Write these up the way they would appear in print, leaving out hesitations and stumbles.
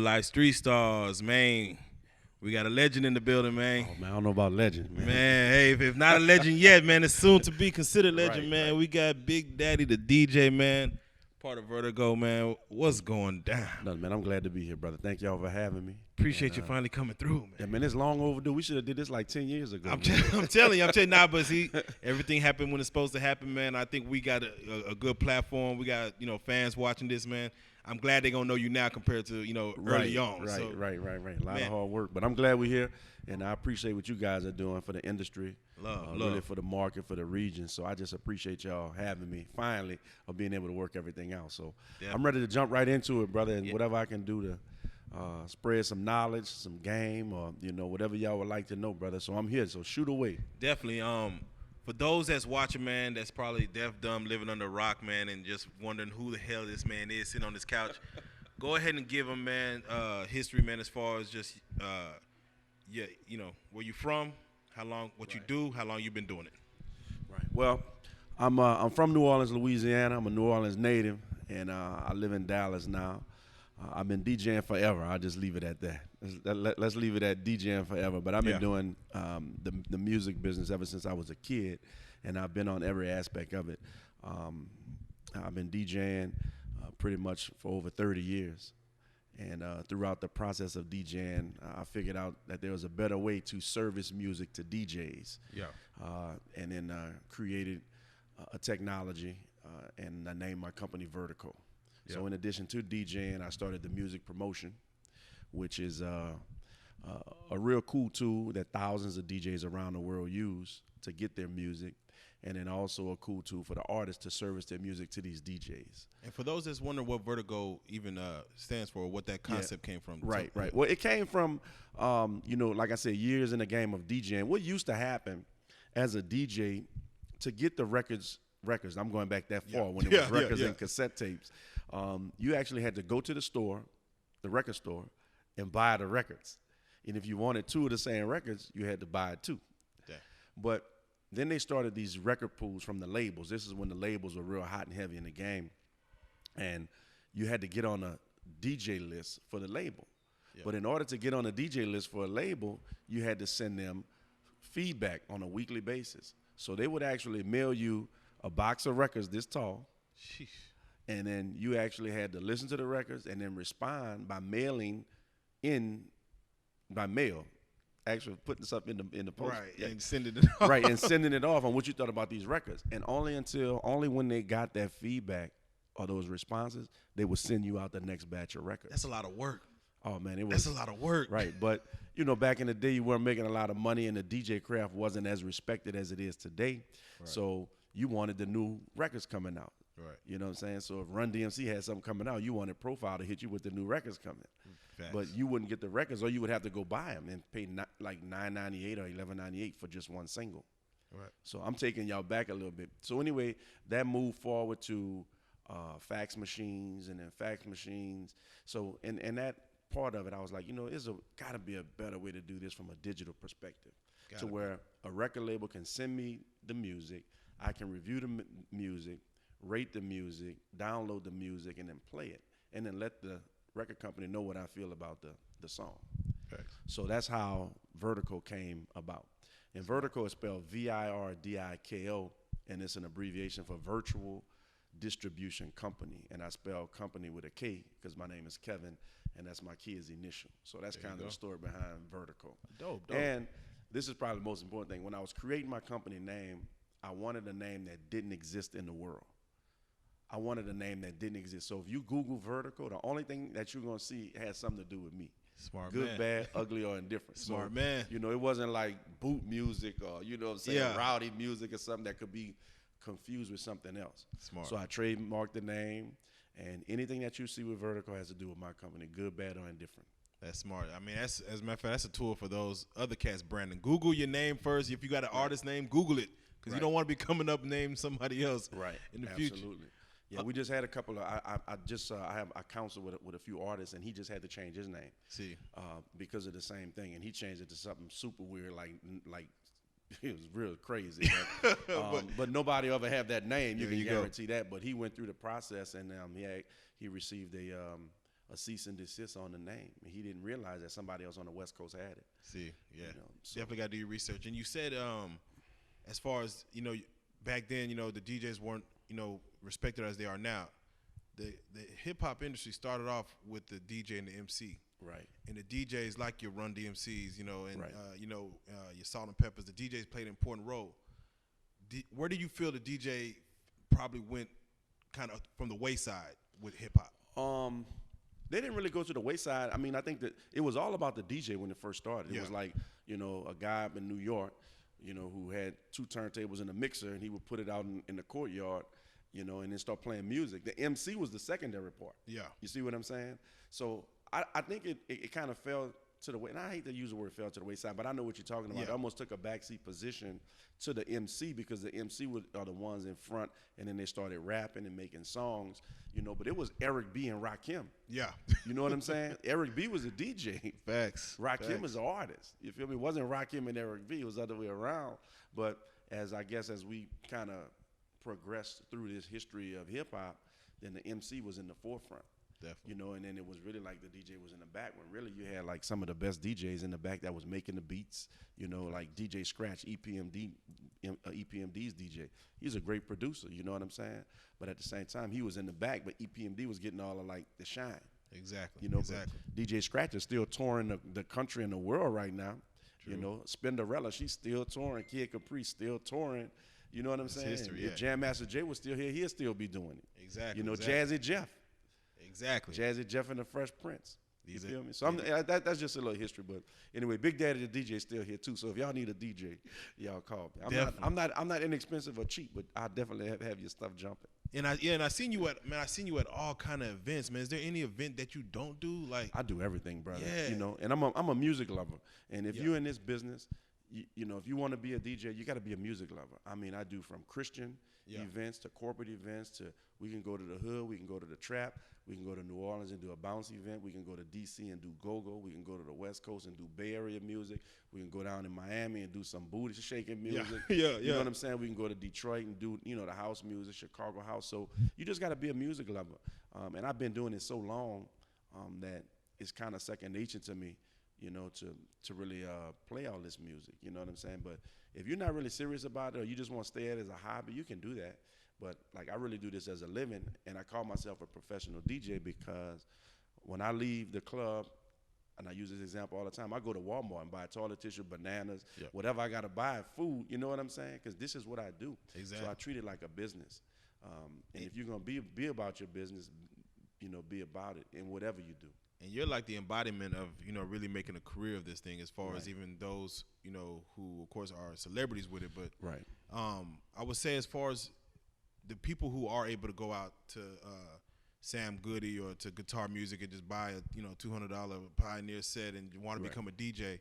Reallyfe Street Stars, man. We got a legend in the building, man. Oh, man, I don't know about legend, man. Man, hey, if not a legend yet, man, it's soon to be considered legend, Right, man. right. We got Big Daddy, the DJ, man, part of Vertigo, man. What's going down? Nothing, man. I'm glad to be here, brother. Thank y'all for having me. Appreciate you finally coming through, man. Yeah, man, it's long overdue. We should have did this like 10 years ago. I'm telling you, nah, but see, everything happened when it's supposed to happen, man. I think we got a good platform. We got, fans watching this, man. I'm glad they're going to know you now compared to, early on. Right, So, right. A lot man. of hard work. But I'm glad we're here, and I appreciate what you guys are doing for the industry. Love. Really for the market, for the region. So I just appreciate y'all having me, finally, of being able to work everything out. So I'm ready to jump right into it, brother, and whatever I can do to spread some knowledge, some game, or, whatever y'all would like to know, brother. So I'm here, so shoot away. Definitely. For those that's watching, man, that's probably deaf, dumb, living under a rock, man, and just wondering who the hell this man is sitting on this couch, go ahead and give him, man, history, man, as far as just, where you from, how long, what you do, how long you been doing it. Right. Well, I'm from New Orleans, Louisiana. I'm a New Orleans native, and I live in Dallas now. I've been DJing forever. I'll just leave it at that. Let's leave it at DJing forever. But I've been doing the music business ever since I was a kid, and I've been on every aspect of it. I've been DJing pretty much for over 30 years. And throughout the process of DJing, I figured out that there was a better way to service music to DJs. Yeah. And then created a technology, and I named my company VirdiKO. So in addition to DJing, I started the music promotion, which is a real cool tool that thousands of DJs around the world use to get their music, and then also a cool tool for the artists to service their music to these DJs. And for those that's wondering what Vertigo even stands for, what that concept came from. Right. Well, it came from, like I said, years in the game of DJing. What used to happen as a DJ to get the records, I'm going back that far when it was records and cassette tapes. You actually had to go to the store, the record store, and buy the records. And if you wanted two of the same records, you had to buy two. Yeah. But then they started these record pools from the labels. This is when the labels were real hot and heavy in the game. And you had to get on a DJ list for the label. Yeah. But in order to get on a DJ list for a label, you had to send them feedback on a weekly basis. So they would actually mail you a box of records this tall. Sheesh. And then you actually had to listen to the records and then respond by mailing by mail. Actually putting stuff in the post. Right, and sending it off. Right, and sending it off on what you thought about these records. And only when they got that feedback or those responses, they would send you out the next batch of records. That's a lot of work. Oh, man, that's a lot of work. Right, but, back in the day, you weren't making a lot of money, and the DJ craft wasn't as respected as it is today. Right. So you wanted the new records coming out. Right. You know what I'm saying? So if Run DMC had something coming out, you wanted Profile to hit you with the new records coming. Facts. But you wouldn't get the records, or you would have to go buy them and pay like $9.98 or $11.98 for just one single. Right. So I'm taking y'all back a little bit. So anyway, that moved forward to fax machines, and then fax machines. So in that part of it, I was like, there's got to be a better way to do this from a digital perspective, where a record label can send me the music, I can review the music, rate the music, download the music, and then play it, and then let the record company know what I feel about the song. Okay. So that's how VirdiKO came about. And VirdiKO is spelled VIRDIKO, and it's an abbreviation for Virtual Distribution Company. And I spell company with a K because my name is Kevin, and that's my kid's initial. So that's kind of the story behind VirdiKO. Dope. And this is probably the most important thing. When I was creating my company name, I wanted a name that didn't exist in the world. I wanted a name that didn't exist. So if you Google VirdiKO, the only thing that you're going to see has something to do with me. Smart Good, man. Bad, ugly, or indifferent. Smart man. It wasn't like boot music or, rowdy music or something that could be confused with something else. Smart. So I trademarked the name, and anything that you see with VirdiKO has to do with my company, good, bad, or indifferent. That's smart. I mean, as a matter of fact, that's a tool for those other cats, Brandon. Google your name first. If you got an artist name, Google it, because you don't want to be coming up naming somebody else in the future. Absolutely. Yeah, we just had a couple of. I counsel with a few artists, and he just had to change his name. See, because of the same thing, and he changed it to something super weird, like it was real crazy. But nobody ever had that name. You can guarantee that. But he went through the process, and he received a cease and desist on the name. And he didn't realize that somebody else on the West Coast had it. See, yeah, So definitely got to do your research. And you said, as far as back then, the DJs weren't respected as they are now. The hip hop industry started off with the DJ and the MC. Right. And the DJs, like your Run DMCs, and right. your Salt and Peppers, the DJs played an important role. Where do you feel the DJ probably went kind of from the wayside with hip hop? They didn't really go to the wayside. I mean, I think that it was all about the DJ when it first started. It was like, a guy up in New York, who had 2 turntables and a mixer, and he would put it out in the courtyard, and then start playing music. The MC was the secondary part. Yeah. You see what I'm saying? So I think it kind of fell to the way, and I hate to use the word fell to the wayside, but I know what you're talking about. Yeah. It almost took a backseat position to the MC because the MC are the ones in front, and then they started rapping and making songs, but it was Eric B. and Rakim. Yeah. You know what I'm saying? Eric B. was a DJ. Facts. Rakim is an artist. You feel me? It wasn't Rakim and Eric B. It was the other way around. But as we kind of progressed through this history of hip-hop, then the MC was in the forefront. Definitely. And then it was really like the DJ was in the back when really you had like some of the best DJs in the back that was making the beats, like DJ Scratch, EPMD's DJ. He's a great producer, you know what I'm saying? But at the same time, he was in the back, but EPMD was getting all of like the shine. Exactly. Exactly. DJ Scratch is still touring the country and the world right now. True. Spinderella, she's still touring. Kid Capri still touring. You know what I'm saying? History, If Jam Master Jay was still here, he'll still be doing it. Exactly. Jazzy Jeff. Exactly. Jazzy Jeff and the Fresh Prince. You feel me? So that's just a little history. But anyway, Big Daddy the DJ is still here too. So if y'all need a DJ, y'all call me. I'm not inexpensive or cheap, but I definitely have your stuff jumping. And I seen you at all kind of events, man. Is there any event that you don't do? Like I do everything, brother. Yeah. And I'm a music lover. And if you're in this business, if you want to be a DJ, you got to be a music lover. I mean, I do from Christian events to corporate events to we can go to the hood, we can go to the trap, we can go to New Orleans and do a bounce event, we can go to DC and do go-go, we can go to the West Coast and do Bay Area music, we can go down in Miami and do some booty shaking music. You know what I'm saying? We can go to Detroit and do, the house music, Chicago house. So you just got to be a music lover. And I've been doing it so long that it's kind of second nature to me, to really play all this music, you know what I'm saying? But if you're not really serious about it or you just want to stay at it as a hobby, you can do that. But like I really do this as a living, and I call myself a professional DJ because when I leave the club, and I use this example all the time, I go to Walmart and buy toilet tissue, bananas, whatever I got to buy, food, you know what I'm saying? Because this is what I do. Exactly. So I treat it like a business. And if you're going to be about your business, be about it in whatever you do. And you're like the embodiment of, really making a career of this thing as far as even those, who, of course, are celebrities with it. But I would say as far as the people who are able to go out to Sam Goody or to Guitar Music and just buy a, $200 Pioneer set and want to become a DJ,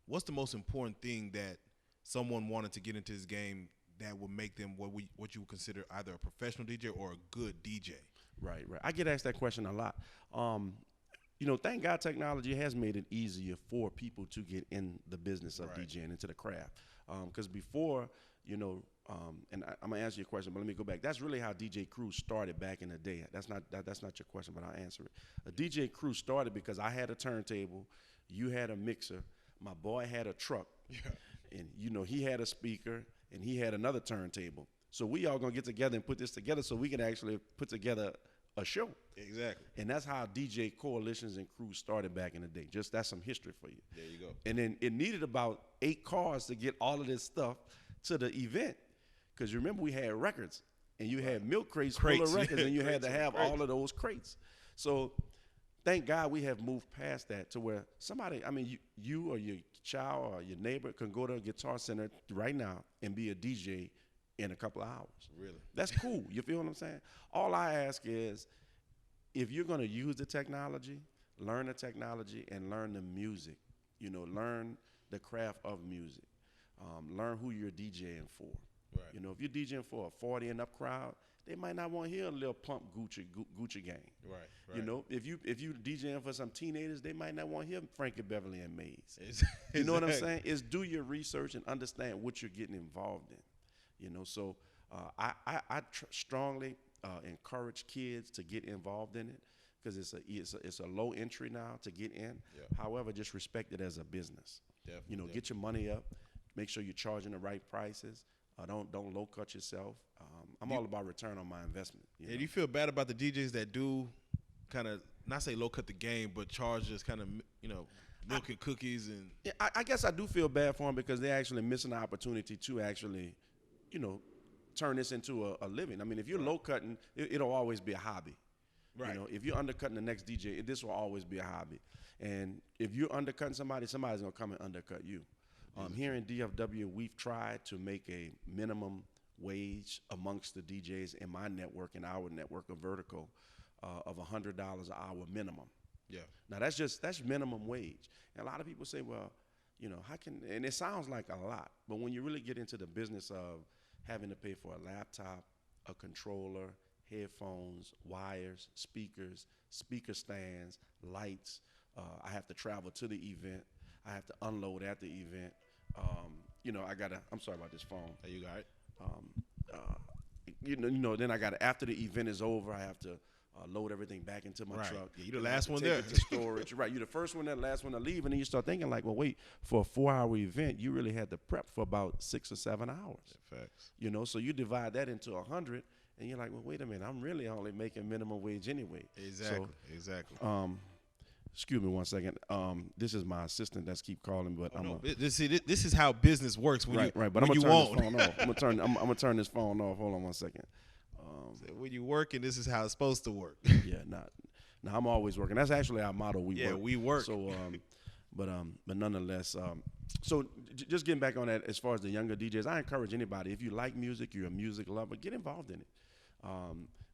what's the most important thing that someone wanted to get into this game that would make them what you would consider either a professional DJ or a good DJ? Right. I get asked that question a lot. Thank God technology has made it easier for people to get in the business of DJing, into the craft. Because before, and I'm gonna answer your question, but let me go back. That's really how DJ crew started back in the day. That's not your question, but I'll answer it. A DJ crew started because I had a turntable, you had a mixer, my boy had a truck, and he had a speaker, and he had another turntable. So we all gonna get together and put this together so we can actually put together a show. Exactly. And that's how DJ coalitions and crews started back in the day. Just that's some history for you. There you go. And then it needed about 8 cars to get all of this stuff to the event. Because you remember we had records, and you had milk crates full of records, and you had to have all of those crates. So thank God we have moved past that to where somebody, you or your child or your neighbor can go to a Guitar Center right now and be a DJ in a couple of hours. Really? That's cool. You feel what I'm saying? All I ask is, if you're going to use the technology, learn the technology and learn the music. Learn the craft of music. Learn who you're DJing for. Right. If you're DJing for a 40 and up crowd, they might not want to hear a little pump Gucci gang. Right. If you DJing for some teenagers, they might not want to hear Frankie Beverly and Maze. You know what I'm saying? Is do your research and understand what you're getting involved in. So I strongly encourage kids to get involved in it because it's a low entry now to get in. Yeah. However, just respect it as a business. Definitely, You know, get your money up. Make sure you're charging the right prices. Don't low cut yourself. I'm all about return on my investment. Do you feel bad about the DJs that do kind of not say low cut the game, but charge just kind of milk and cookies and? Yeah, I guess I do feel bad for them because they're actually missing the opportunity to actually, turn this into a living. I mean, if you're low cutting, it'll always be a hobby. Right. If you're undercutting the next DJ, this will always be a hobby. And if you're undercutting somebody's gonna come and undercut you. Here in DFW, we've tried to make a minimum wage amongst the DJs in my network and our network of VirdiKO of $100 an hour minimum. Yeah. Now that's minimum wage. And a lot of people say, well, how can, and it sounds like a lot, but when you really get into the business of having to pay for a laptop, a controller, headphones, wires, speakers, speaker stands, lights, I have to travel to the event. I have to unload at the event. I'm sorry about this phone. Hey, you got it. Then I got to, after the event is over, I have to load everything back into my truck. Yeah, you're the last one take there. It to storage. Right, you're the first one there, last one to leave, and then you start thinking like, well, wait, for a 4-hour event, you really had to prep for about 6 or 7 hours. Yeah, facts. So you divide that into 100, and you're like, well, wait a minute, I'm really only making minimum wage anyway. Exactly. So, exactly. Excuse me one second. This is my assistant that's keep calling, but this is how business works. When right. But I'm gonna turn this phone off. I'm gonna turn this phone off. Hold on one second. When you working, this is how it's supposed to work. Yeah, now I'm always working. That's actually our motto. We work. So, but nonetheless, so just getting back on that, as far as the younger DJs, I encourage anybody, if you like music, you're a music lover, get involved in it.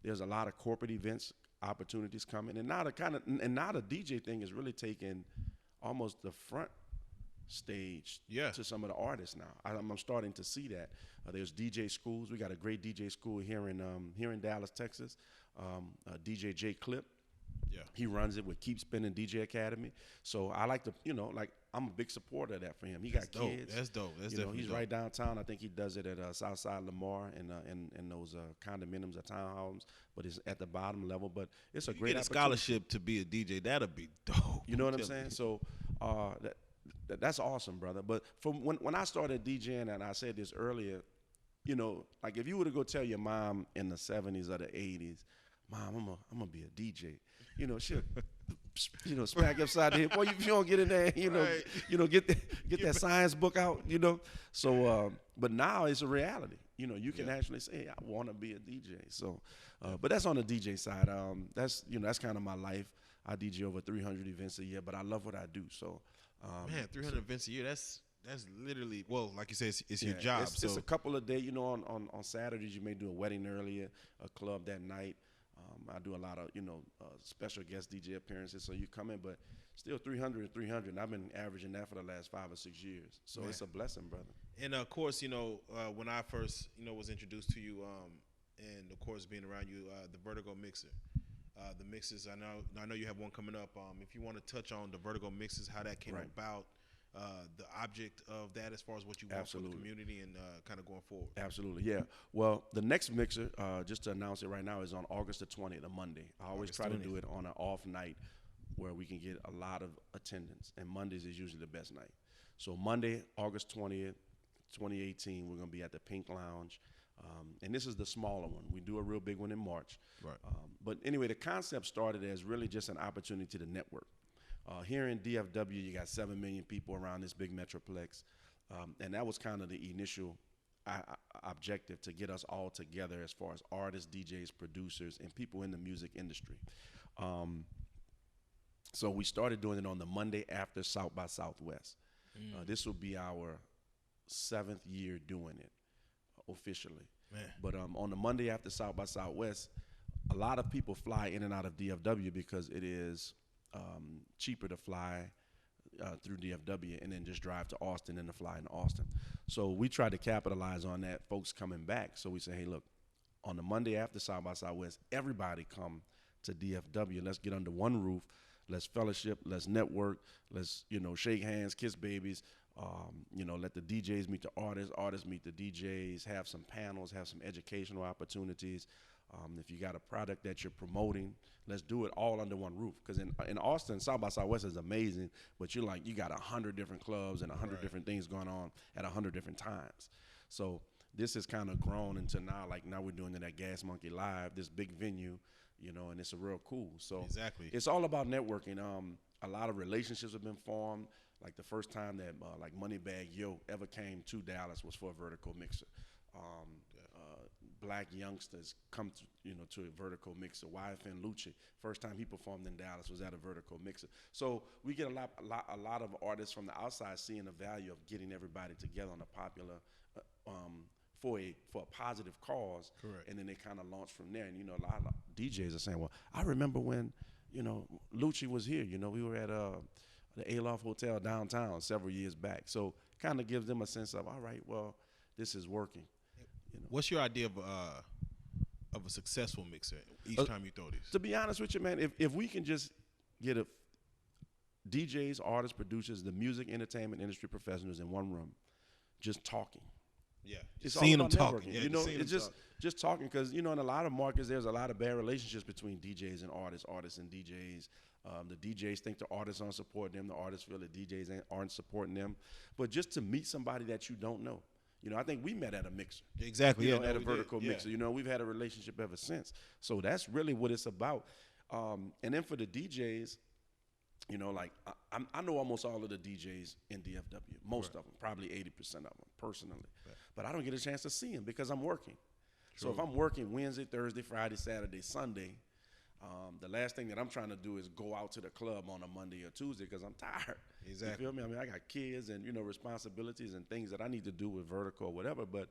There's a lot of corporate events opportunities coming, and now the DJ thing is really taking almost the front stage to some of the artists now. I'm starting to see that. There's DJ schools. We got a great DJ school here in Dallas, Texas. DJ J Clip. Yeah. He runs it with Keep Spinning DJ Academy. So I like to, I'm a big supporter of that for him. He got kids. That's dope. That's definitely he's dope. right downtown. I think he does it at Southside Lamar and those condominiums or townhomes, but it's at the bottom level. But it's a great get a scholarship to be a DJ. That'll be dope. You know what I'm saying? So that's awesome, brother. But from when I started DJing, and I said this earlier, like if you were to go tell your mom in the 70s or the 80s, Mom, I'm gonna be a DJ. She'll smack upside the head. Boy, if you don't get in there, get that science book out, So, but now it's a reality. You can actually say, I want to be a DJ. So, but that's on the DJ side. That's kind of my life. I DJ over 300 events a year, but I love what I do. So, 300 events a year. That's literally, well, like you said, it's your job. It's a couple of days. On Saturdays you may do a wedding earlier, a club that night. I do a lot of, special guest DJ appearances. So you come in, but still 300 and 300. And I've been averaging that for the last 5 or 6 years. So It's a blessing, brother. And of course, when I first, was introduced to you, and of course being around you, the Vertigo mixer, the mixes. I know you have one coming up. If you want to touch on the Vertigo mixes, how that came about. The object of that as far as what you want for the community and kind of going forward. Absolutely, yeah. Well, the next mixer, just to announce it right now, is on August the 20th, a Monday. I always try to do it on an off night where we can get a lot of attendance, and Mondays is usually the best night. So Monday, August 20th, 2018, we're going to be at the Pink Lounge, and this is the smaller one. We do a real big one in March. Right. But anyway, the concept started as really just an opportunity to network. Here in DFW, you got 7 million people around this big metroplex, and that was kind of the initial objective, to get us all together as far as artists, DJs, producers, and people in the music industry. So we started doing it on the Monday after South by Southwest. This will be our 7th year doing it officially. Man. But on the Monday after South by Southwest, a lot of people fly in and out of DFW because it is cheaper to fly through DFW and then just drive to Austin and to fly into Austin. So we try to capitalize on that, folks coming back. So we say, hey, look, on the Monday after South by Southwest, everybody come to DFW. Let's get under one roof. Let's fellowship. Let's network. Let's, shake hands, kiss babies. Let the DJs meet the artists meet the DJs, have some panels, have some educational opportunities. If you got a product that you're promoting, let's do it all under one roof. Because in Austin, South by Southwest is amazing, but you got 100 different clubs and 100 different things going on at 100 different times. So this has kind of grown into now we're doing it at Gas Monkey Live, this big venue, and it's a real cool. So exactly, it's all about networking. A lot of relationships have been formed. Like the first time that Moneybag Yo ever came to Dallas was for a VirdiKO mixer. Black youngsters come to a VirdiKO mixer. YFN Lucci, first time he performed in Dallas was at a VirdiKO mixer. So we get a lot of artists from the outside seeing the value of getting everybody together on a popular for a positive cause. Correct. And then they kind of launch from there. And a lot of DJs are saying, well, I remember when Lucci was here. We were at the Aloft Hotel downtown several years back. So kind of gives them a sense of, all right, well, this is working. What's your idea of a successful mixer each time you throw this? To be honest with you, man, if we can just get DJs, artists, producers, the music entertainment industry professionals in one room, just talking. Yeah, it's seeing them talking. Yeah, it's just talking because in a lot of markets there's a lot of bad relationships between DJs and artists and DJs. The DJs think the artists aren't supporting them. The artists feel the DJs aren't supporting them. But just to meet somebody that you don't know. I think we met at a mixer. Exactly. At a VirdiKO mixer. We've had a relationship ever since. So that's really what it's about. And then for the DJs, I know almost all of the DJs in DFW. Most of them, probably 80% of them, personally. Right. But I don't get a chance to see them because I'm working. True. So if I'm working Wednesday, Thursday, Friday, Saturday, Sunday, the last thing that I'm trying to do is go out to the club on a Monday or Tuesday because I'm tired. Exactly. You feel me? I got kids and, responsibilities and things that I need to do with VirdiKO or whatever. But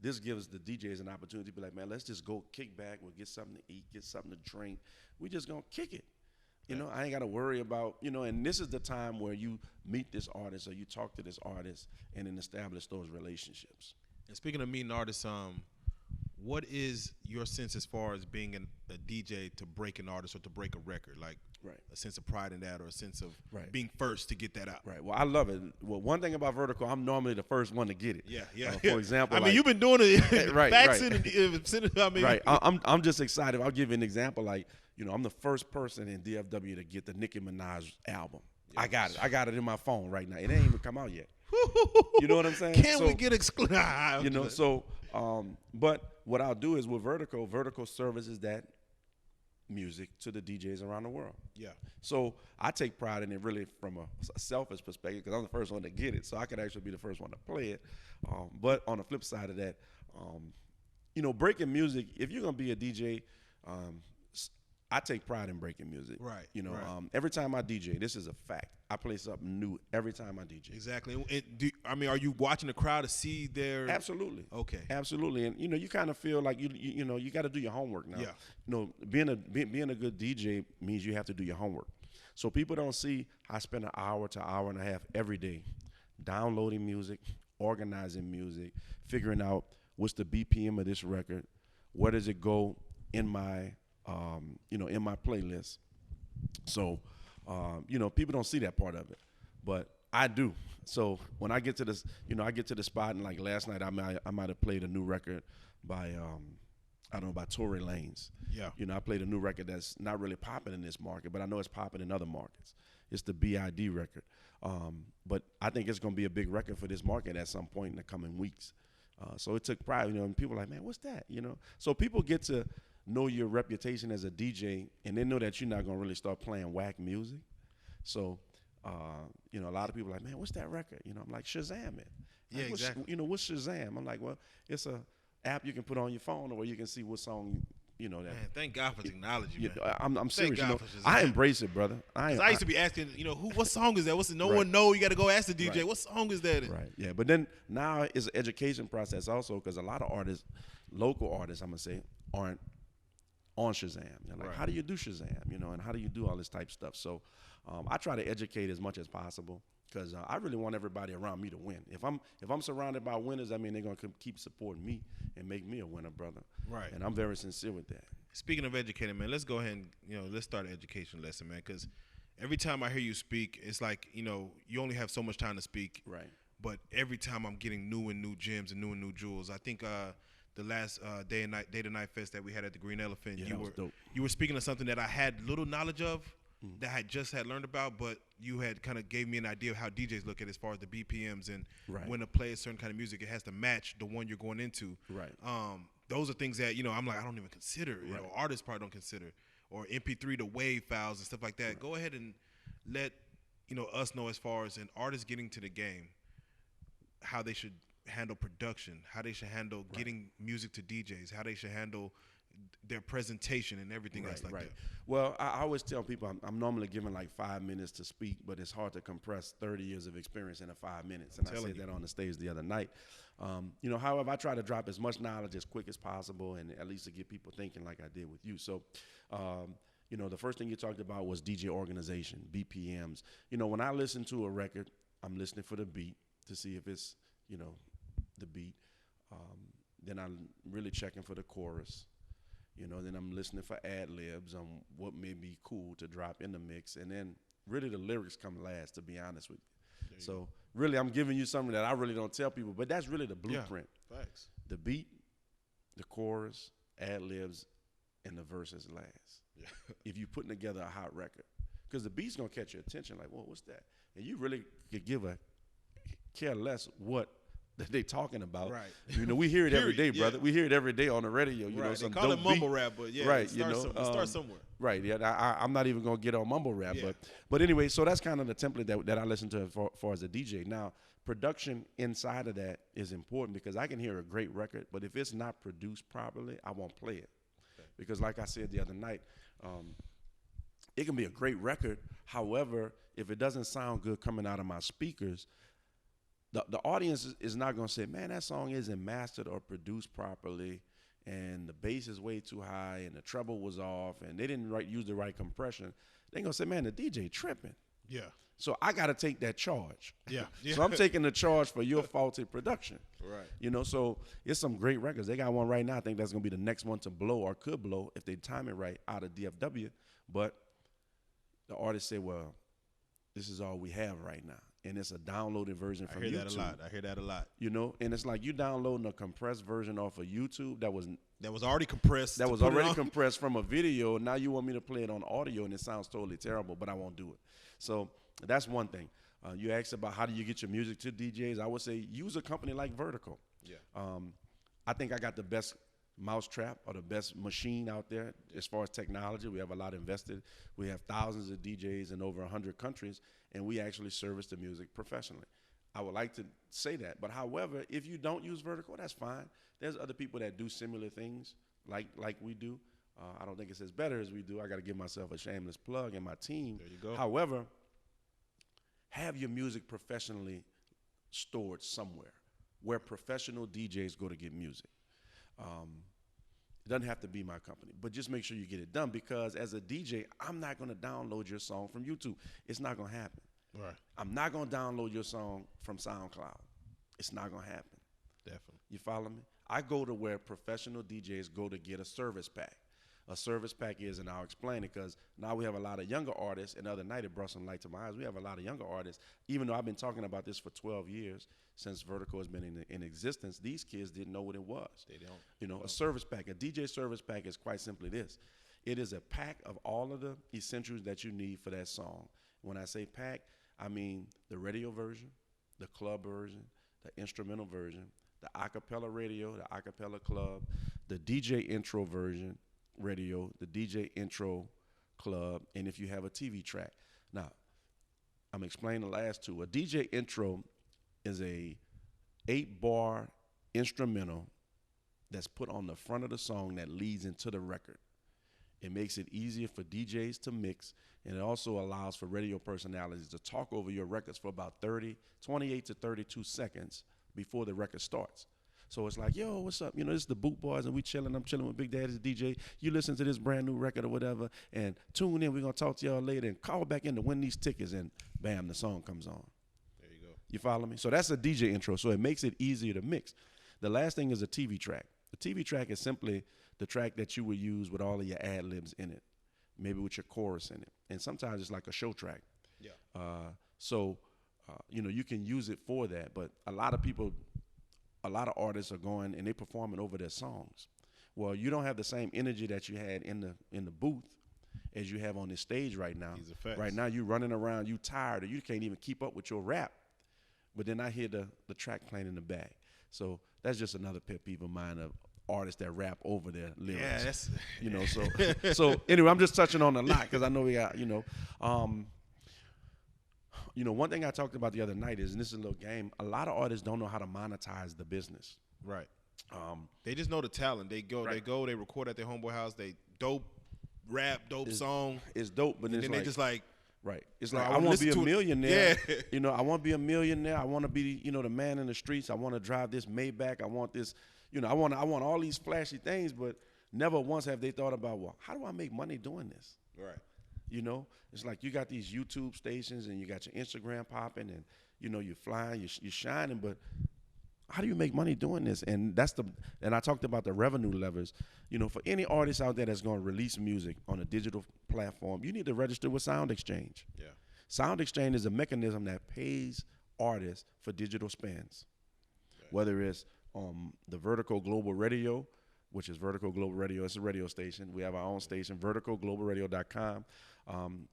this gives the DJs an opportunity to be like, man, let's just go kick back. We'll get something to eat, get something to drink. We just going to kick it. I ain't got to worry about, and this is the time where you meet this artist or you talk to this artist and then establish those relationships. And speaking of meeting artists, what is your sense as far as being a DJ to break an artist or to break a record? Like a sense of pride in that or a sense of being first to get that out? Right. Well, I love it. Well, one thing about VirdiKO, I'm normally the first one to get it. Yeah. For example, I mean, you've been doing it. Right. I'm just excited. I'll give you an example. I'm the first person in DFW to get the Nicki Minaj album. Yes. I got it in my phone right now. It ain't even come out yet. You know what I'm saying? Can we get exclusive? But what I'll do is with VirdiKO services that music to the DJs around the world. Yeah. So I take pride in it really from a selfish perspective because I'm the first one to get it. So I could actually be the first one to play it. But on the flip side of that, breaking music, if you're going to be a DJ, I take pride in breaking music. Right. Every time I DJ, this is a fact. I play something new every time I DJ. Exactly. Are you watching the crowd to see their? Absolutely. Okay. Absolutely. And you kind of feel like you got to do your homework now. Yeah. Being a good DJ means you have to do your homework. So people don't see I spend an hour to hour and a half every day downloading music, organizing music, figuring out what's the BPM of this record, where does it go in my in my playlist. So, people don't see that part of it, but I do. So when I get to this, I get to the spot and like last night, I might have played a new record by, by Tory Lanez. Yeah. I played a new record that's not really popping in this market, but I know it's popping in other markets. It's the B.I.D. record. But I think it's going to be a big record for this market at some point in the coming weeks. So it took pride, and people are like, man, what's that? So people get to know your reputation as a DJ, and they know that you're not gonna really start playing whack music. So, a lot of people are like, man, what's that record? I'm like, Shazam it. Yeah, like, exactly. What's Shazam? I'm like, well, it's a app you can put on your phone, or you can see what song. That. Man, thank God for technology, man. I'm serious. Thank God for Shazam. I embrace it, brother. I used to be asking, what song is that? No one know. You got to go ask the DJ. Right. What song is that? Right. Yeah. But then now it's an education process also because a lot of artists, local artists, I'm gonna say, aren't on Shazam. How do you do Shazam? And how do you do all this type stuff? So I try to educate as much as possible because I really want everybody around me to win. If I'm surrounded by winners, they're going to keep supporting me and make me a winner, brother. Right. And I'm very sincere with that. Speaking of educating, man, let's go ahead and let's start an education lesson, man, because every time I hear you speak, it's like you only have so much time to speak. Right. But every time I'm getting new gems and new jewels. I think the last day to night fest that we had at the Green Elephant. Yeah, that was dope. You were speaking of something that I had little knowledge of, that I just had learned about, but you had kind of gave me an idea of how DJs look at it as far as the BPMs and when to play a certain kind of music, it has to match the one you're going into. Right. Those are things that, you know, I'm like, I don't even consider. You know, artists probably don't consider. Or MP3 to WAV files and stuff like that. Right. Go ahead and let, you know, us know as far as an artist getting to the game, how they should handle production, how they should handle getting music to DJs, how they should handle their presentation and everything else like that. Well, I always tell people I'm normally given like 5 minutes to speak, but it's hard to compress 30 years of experience into 5 minutes. And I said that on the stage the other night. You know, however, I try to drop as much knowledge as quick as possible and at least to get people thinking like I did with you. So, you know, the first thing you talked about was DJ organization, BPMs. You know, when I listen to a record, I'm listening for the beat to see if it's, you know, the beat. Then I'm really checking for the chorus. You know, then I'm listening for ad-libs on what may be cool to drop in the mix. And then really the lyrics come last, to be honest with you. So really I'm giving you something that I really don't tell people, but that's really the blueprint. Yeah, facts. The beat, the chorus, ad-libs, and the verses last. Yeah. If you're putting together a hot record. Because the beat's going to catch your attention, like, well, what's that? And you really could give a care less what that they talking about. Right. You know, we hear it every day, brother. We hear it every day on the radio. You know, some they call it mumble rap, but right, you know, start somewhere. Right. Yeah. I'm not even gonna get on mumble rap, but anyway, so that's kind of the template that I listen to for as a DJ. Now, production inside of that is important because I can hear a great record, but if it's not produced properly, I won't play it. Okay. Because like I said the other night, it can be a great record. However, if it doesn't sound good coming out of my speakers, the audience is not going to say, man, that song isn't mastered or produced properly, and the bass is way too high, and the treble was off, and they didn't use the right compression. They're going to say, man, the DJ tripping. Yeah. So I got to take that charge. Yeah. So I'm taking the charge for your faulty production. Right. You know, so it's some great records. They got one right now. I think that's going to be the next one to blow or could blow if they time it right out of DFW. But the artist said, well, this is all we have right now. And it's a downloaded version from YouTube. I hear that a lot. You know, and it's like you downloading a compressed version off of YouTube that was already compressed. That was already compressed from a video. Now you want me to play it on audio, and it sounds totally terrible, but I won't do it. So that's one thing. You asked about how do you get your music to DJs. I would say use a company like VirdiKO. Yeah. I think I got the best mousetrap or the best machine out there as far as technology. We have a lot invested. We have thousands of DJs in over 100 countries, and we actually service the music professionally. I would like to say that, but however, if you don't use VirdiKO, that's fine. There's other people that do similar things like we do. I don't think it's as better as we do. I got to give myself a shameless plug and my team. There you go. However, have your music professionally stored somewhere where professional DJs go to get music. It doesn't have to be my company, but just make sure you get it done, because as a DJ, I'm not going to download your song from YouTube. It's not going to happen. Right. I'm not going to download your song from SoundCloud. It's not going to happen. Definitely. You follow me? I go to where professional DJs go to get a service pack. A service pack is, and I'll explain it, because now we have a lot of younger artists, and the other night it brought some light to my eyes. We have a lot of younger artists, even though I've been talking about this for 12 years, since VirdiKO has been in existence, these kids didn't know what it was. They don't. You know, a service pack, a DJ service pack is quite simply this. It is a pack of all of the essentials that you need for that song. When I say pack, I mean the radio version, the club version, the instrumental version, the acapella radio, the acapella club, the DJ intro version, radio, the DJ intro club, and if you have a TV track. Now, I'm explaining the last two. A DJ intro is a 8-bar instrumental that's put on the front of the song that leads into the record. It makes it easier for DJs to mix, and it also allows for radio personalities to talk over your records for about 28 to 32 seconds before the record starts. So it's like, yo, what's up? You know, this is the Boot Boys, and we chilling. I'm chilling with Big Daddy, the DJ. You listen to this brand new record or whatever, and tune in. We're going to talk to y'all later, and call back in to win these tickets, and bam, the song comes on. There you go. You follow me? So that's a DJ intro, so it makes it easier to mix. The last thing is a TV track. The TV track is simply the track that you would use with all of your ad-libs in it, maybe with your chorus in it. And sometimes it's like a show track. Yeah. You know, you can use it for that, but a lot of people a lot of artists are going and they performing over their songs. Well, you don't have the same energy that you had in the booth as you have on this stage right now. Right now, you running around, you tired, or you can't even keep up with your rap. But then I hear the track playing in the back. So that's just another pet peeve of mine of artists that rap over their lyrics. Yeah, that's so anyway, I'm just touching on a lot because I know we got one thing I talked about the other night is, and this is a little game, a lot of artists don't know how to monetize the business. Right. They just know the talent. They record at their homeboy house. They dope rap, dope song. It's dope, but then they just like. Right. It's like, I want to be a millionaire. Yeah. I want to be a millionaire. I want to be, the man in the streets. I want to drive this Maybach. I want this, I want all these flashy things, but never once have they thought about, well, how do I make money doing this? Right. It's like you got these YouTube stations and you got your Instagram popping and, you're flying, you're shining, but how do you make money doing this? And and I talked about the revenue levers. For any artist out there that's going to release music on a digital platform, you need to register with Sound Exchange. Yeah. Sound Exchange is a mechanism that pays artists for digital spends. Okay. Whether it's the VirdiKO Global Radio, which is VirdiKO Global Radio, it's a radio station. We have our own station, VirdiKOGlobalRadio.com.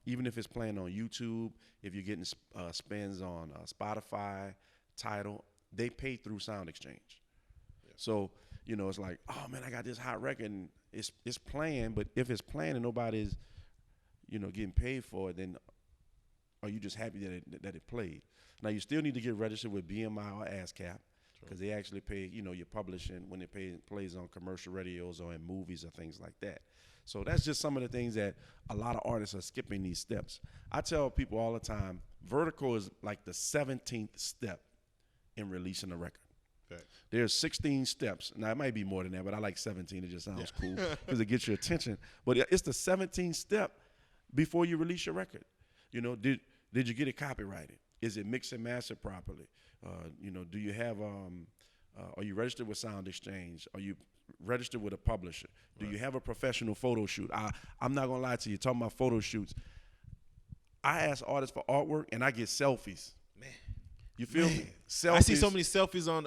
Even if it's playing on YouTube, if you're getting spends on Spotify, Tidal, they pay through Sound Exchange. Yeah. So, it's like, oh man, I got this hot record and it's playing, but if it's playing and nobody's, getting paid for it, then are you just happy that it played? Now you still need to get registered with BMI or ASCAP because they actually pay, your publishing when it plays on commercial radios or in movies or things like that. So that's just some of the things that a lot of artists are skipping these steps. I tell people all the time, VirdiKO is like the 17th step in releasing a record. Okay. There's 16 steps. Now, it might be more than that, but I like 17. It just sounds cool because it gets your attention. But it's the 17th step before you release your record. Did you get it copyrighted? Is it mixed and mastered properly? Do you have, are you registered with Sound Exchange? Are you registered with a publisher? Do you have a professional photo shoot? I'm not going to lie to you. Talking about photo shoots, I ask artists for artwork, and I get selfies. Man. You feel me? Selfies. I see so many selfies on,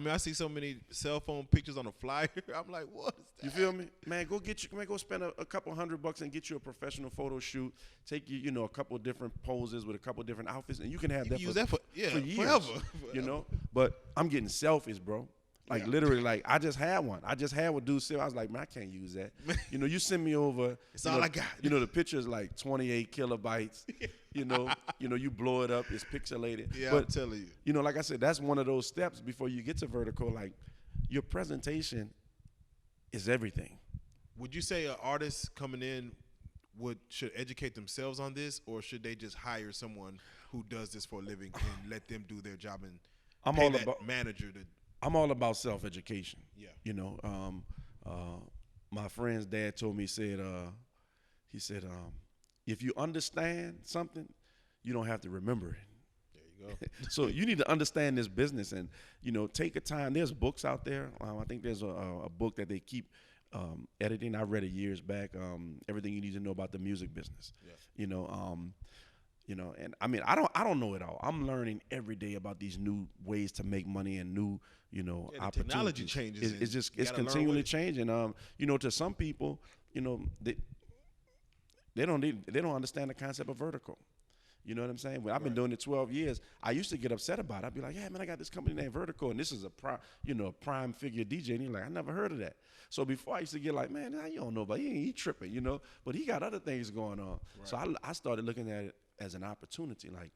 I see so many cell phone pictures on a flyer. I'm like, what is that? You feel me? Man, go spend a couple $100 and get you a professional photo shoot. Take you, a couple of different poses with a couple of different outfits, and you can have that for years. Forever. But I'm getting selfies, bro. Like literally, like I just had one. I just had one dude say, I was like, man, I can't use that. You send me over. It's all I got. The picture is like 28 kilobytes. You blow it up. It's pixelated. Yeah, but, I'm telling you. Like I said, that's one of those steps before you get to VirdiKO. Like your presentation is everything. Would you say an artist coming in should educate themselves on this, or should they just hire someone who does this for a living and let them do their job and pay that manager to? I'm all about self-education. Yeah. My friend's dad told me, he said, if you understand something, you don't have to remember it. There you go. So you need to understand this business and, take a time. There's books out there. I think there's a book that they keep editing. I read it years back, Everything You Need to Know About the Music Business. Yeah. And I mean, I don't know it all. I'm learning every day about these new ways to make money and new, opportunities. Technology changes. It's continually changing. To some people, they don't understand the concept of VirdiKO. You know what I'm saying? Well, I've been doing it 12 years. I used to get upset about it. I'd be like, yeah, man, I got this company named VirdiKO, and this is a prime figure DJ. And you're like, I never heard of that. So before I used to get like, man, you don't know about he tripping, But he got other things going on. Right. So I started looking at it as an opportunity. Like,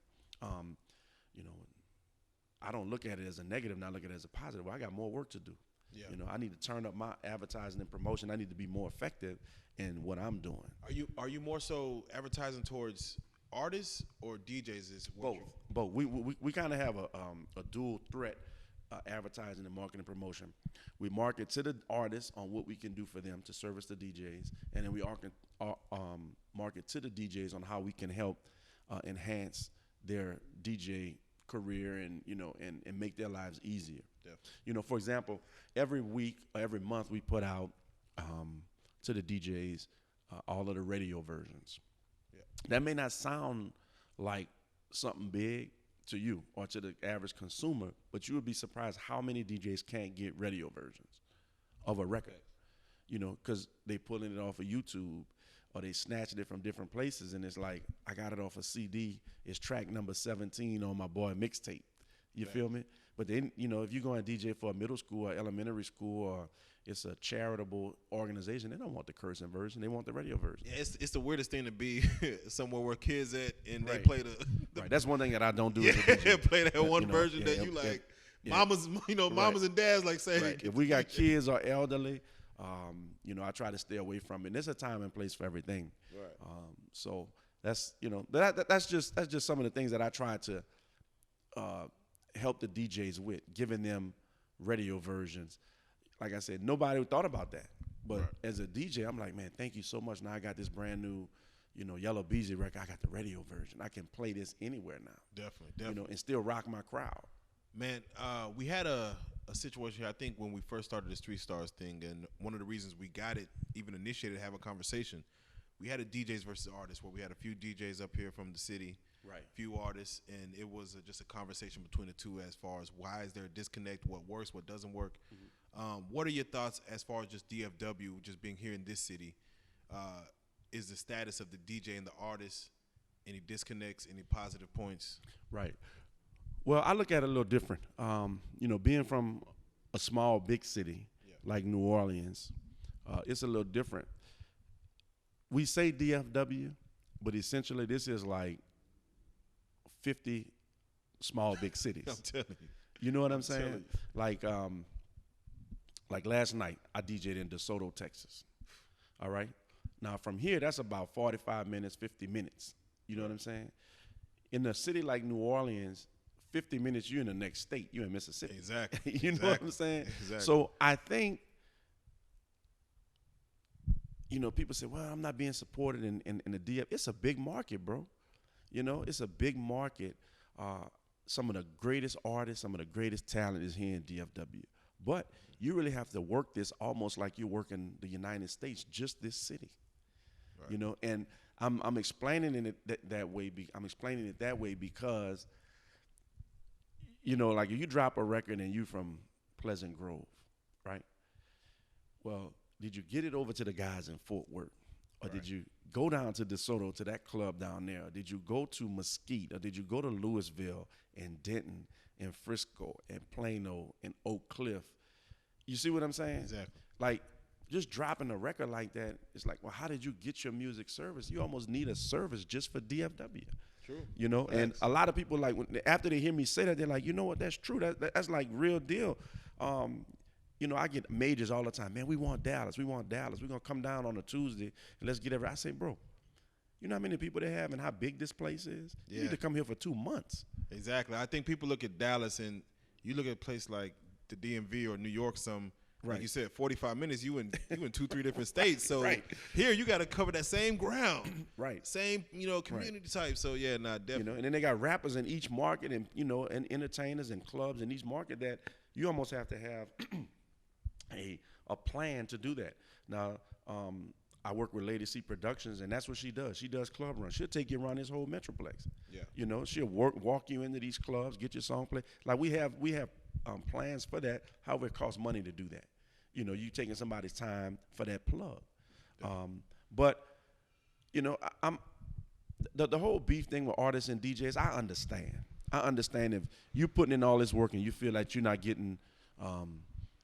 I don't look at it as a negative. Now I look at it as a positive. Well, I got more work to do. Yeah. I need to turn up my advertising and promotion. I need to be more effective in what I'm doing. Are you more so advertising towards artists or DJs? Is both. We kind of have a dual threat advertising and marketing promotion. We market to the artists on what we can do for them to service the DJs, and then we market to the DJs on how we can help enhance their DJ career and and make their lives easier. Yeah. For example, every week or every month we put out to the DJs all of the radio versions. Yeah. That may not sound like something big, to you or to the average consumer, but you would be surprised how many DJs can't get radio versions of a record. You know, because they pulling it off of YouTube or they snatching it from different places, and it's like, I got it off a CD. It's track number 17 on my boy mixtape. You feel me? But then, you know, if you're going to DJ for a middle school or elementary school or it's a charitable organization, they don't want the cursing version. They want the radio version. Yeah, it's the weirdest thing to be somewhere where kids at and they play the right. That's one thing that I don't do as a DJ. Play that one version that you like. Mamas, mamas and dads like say. Right. If we got kids or elderly, you know, I try to stay away from it. And there's a time and place for everything. Right. So that's, you know, that's just some of the things that I try to help the DJs with, giving them radio versions. Like I said, nobody thought about that. But as a DJ, I'm like, man, thank you so much. Now I got this brand new, you know, Yellow Beezy record. I got the radio version. I can play this anywhere now. Definitely. You know, and still rock my crowd. Man, we had a situation here, I think, when we first started the Street Starz thing, and one of the reasons we got it, even initiated to have a conversation, we had a DJs versus artists where we had a few DJs up here from the city, few artists, and it was just a conversation between the two as far as why is there a disconnect, what works, what doesn't work. What are your thoughts as far as just DFW, just being here in this city? Is the status of the DJ and the artist, any disconnects, any positive points? Right. Well, I look at it a little different. You know, being from a small, big city like New Orleans, it's a little different. We say DFW, but essentially this is like 50 small, big cities. I'm telling you. You know what I'm saying? Like last night, I DJ'd in DeSoto, Texas. All right? Now, from here, that's about 45 minutes, 50 minutes. You know what I'm saying? In a city like New Orleans, 50 minutes, you're in the next state. You're in Mississippi. Exactly. You know what I'm saying? Exactly. So I think, you know, people say, well, I'm not being supported in the DF. It's a big market, bro. You know, it's a big market. Some of the greatest artists, some of the greatest talent is here in DFW. But you really have to work this almost like you're working the United States, just this city. Right. You know, and I'm explaining it that way. I'm explaining it that way because, you know, like if you drop a record and you from Pleasant Grove, right? Well, did you get it over to the guys in Fort Worth? Or did you go down to DeSoto, to that club down there? Or did you go to Mesquite? Or did you go to Louisville and Denton and Frisco and Plano and Oak Cliff? You see what I'm saying? Exactly. Like, just dropping a record like that, it's like, well, how did you get your music service? You almost need a service just for DFW. True. You know, and a lot of people, like, after they hear me say that, they're like, you know what, that's true. That's like real deal. You know, I get majors all the time. Man, we want Dallas. We want Dallas. We're going to come down on a Tuesday and let's get I say, bro, you know how many people they have and how big this place is? Yeah. You need to come here for 2 months. Exactly. I think people look at Dallas and you look at a place like the DMV or New York, like you said, 45 minutes, you in 2-3 different states. So here you got to cover that same ground. Right. Same, you know, community type. So yeah, definitely. You know, and then they got rappers in each market and, you know, and entertainers and clubs in each market that you almost have to have a plan to do that. Now, I work with Lady C Productions, and that's what she does. She does club runs. She'll take you around this whole metroplex. Yeah. You know, she'll walk you into these clubs, get your song played. Like we have plans for that. However, it costs money to do that. You know, you taking somebody's time for that plug. Yeah. But you know, I'm the whole beef thing with artists and DJs. I understand if you're putting in all this work and you feel like you're not getting,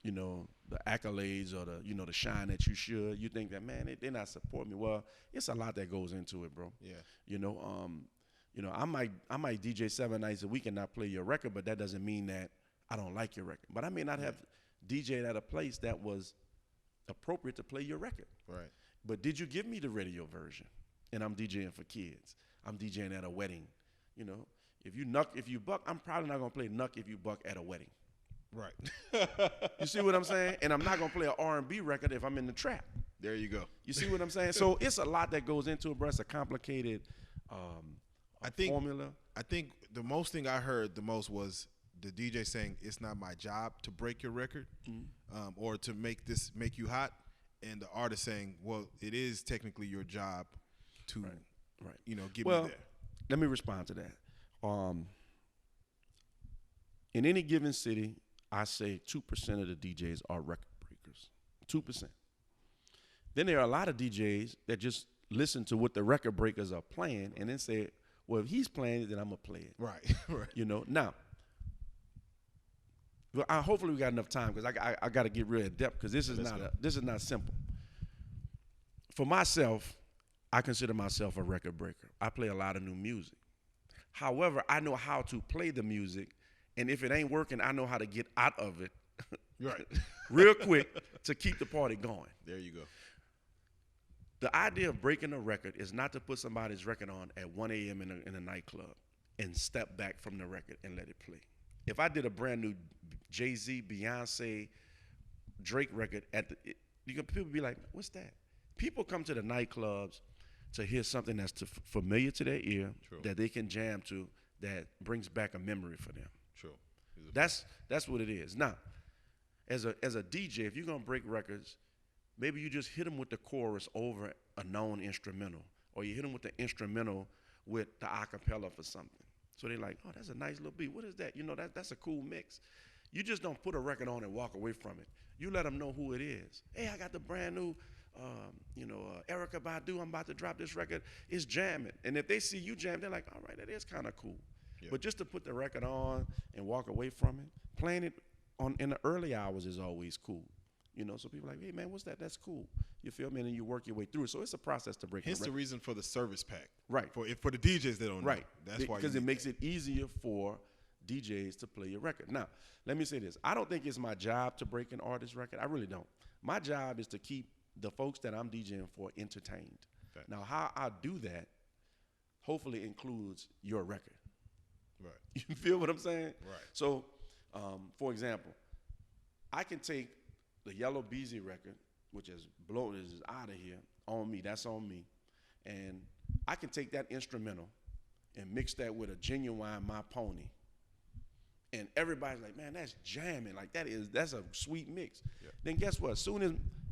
you know, the accolades or the shine that you should. You think that, man, they're not supporting me. Well, it's a lot that goes into it, bro. Yeah. You know, I might DJ 7 nights a week and not play your record, but that doesn't mean that I don't like your record. But I may not have DJed at a place that was appropriate to play your record. Right. But did you give me the radio version? And I'm DJing for kids. I'm DJing at a wedding. You know, if you buck, I'm probably not gonna play Nuck If You Buck at a wedding. Right. You see what I'm saying? And I'm not gonna play an R&B record if I'm in the trap. There you go. You see what I'm saying? So it's a lot that goes into it, bro. It's a complicated formula. I think the most thing I heard the most was the DJ saying it's not my job to break your record, or to make you hot, and the artist saying, well, it is technically your job to, you know, get me there. Let me respond to that. in any given city, I say 2% of the DJs are record breakers. 2%. Then there are a lot of DJs that just listen to what the record breakers are playing and then say, well, if he's playing it, then I'm going to play it. Right, right. You know, now, well, hopefully we got enough time because I got to get real in depth because this is not simple. For myself, I consider myself a record breaker. I play a lot of new music. However, I know how to play the music, and if it ain't working, I know how to get out of it Right. real quick to keep the party going. There you go. The idea of breaking a record is not to put somebody's record on at 1 a.m. in a nightclub and step back from the record and let it play. If I did a brand new Jay-Z, Beyonce, Drake record, people be like, what's that? People come to the nightclubs to hear something that's familiar to their ear, True. that they can jam to, that brings back a memory for them. True. That's what it is. Now, as a DJ, if you're gonna break records, maybe you just hit them with the chorus over a known instrumental, or you hit them with the instrumental with the acapella for something. So they're like, oh, that's a nice little beat. What is that? You know, that's a cool mix. You just don't put a record on and walk away from it. You let them know who it is. Hey, I got the brand new, Erykah Badu. I'm about to drop this record. It's jamming. And if they see you jam, they're like, all right, that is kind of cool. Yeah. But just to put the record on and walk away from it, playing it in the early hours is always cool. You know, so people are like, hey, man, what's that? That's cool. You feel me? And then you work your way through it. So it's a process to break. Hence the reason for the service pack. Right. For the DJs that don't know. Right. That's why. Because it makes it easier for DJs to play your record. Now, let me say this. I don't think it's my job to break an artist's record. I really don't. My job is to keep the folks that I'm DJing for entertained. Okay. Now, how I do that hopefully includes your record. Right. You feel what I'm saying? Right. So, for example, I can take the Yellow Beezy record, which is out of here, on me, that's on me, and I can take that instrumental and mix that with a Genuine My Pony, and everybody's like, man, that's jamming, like that's a sweet mix. Yeah. Then guess what? As soon as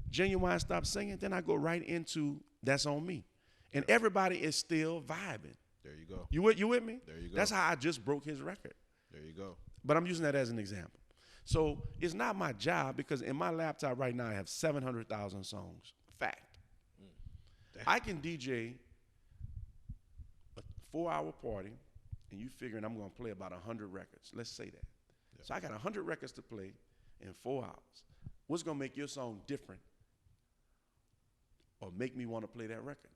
Genuine stops singing, then I go right into That's On Me, and everybody is still vibing. There you go. You with me? There you go. That's how I just broke his record. There you go. But I'm using that as an example. So it's not my job because in my laptop right now I have 700,000 songs. Fact. I can DJ a 4-hour party and you figuring I'm going to play about 100 records. Let's say that. Yeah. So I got 100 records to play in 4 hours. What's going to make your song different or make me want to play that record?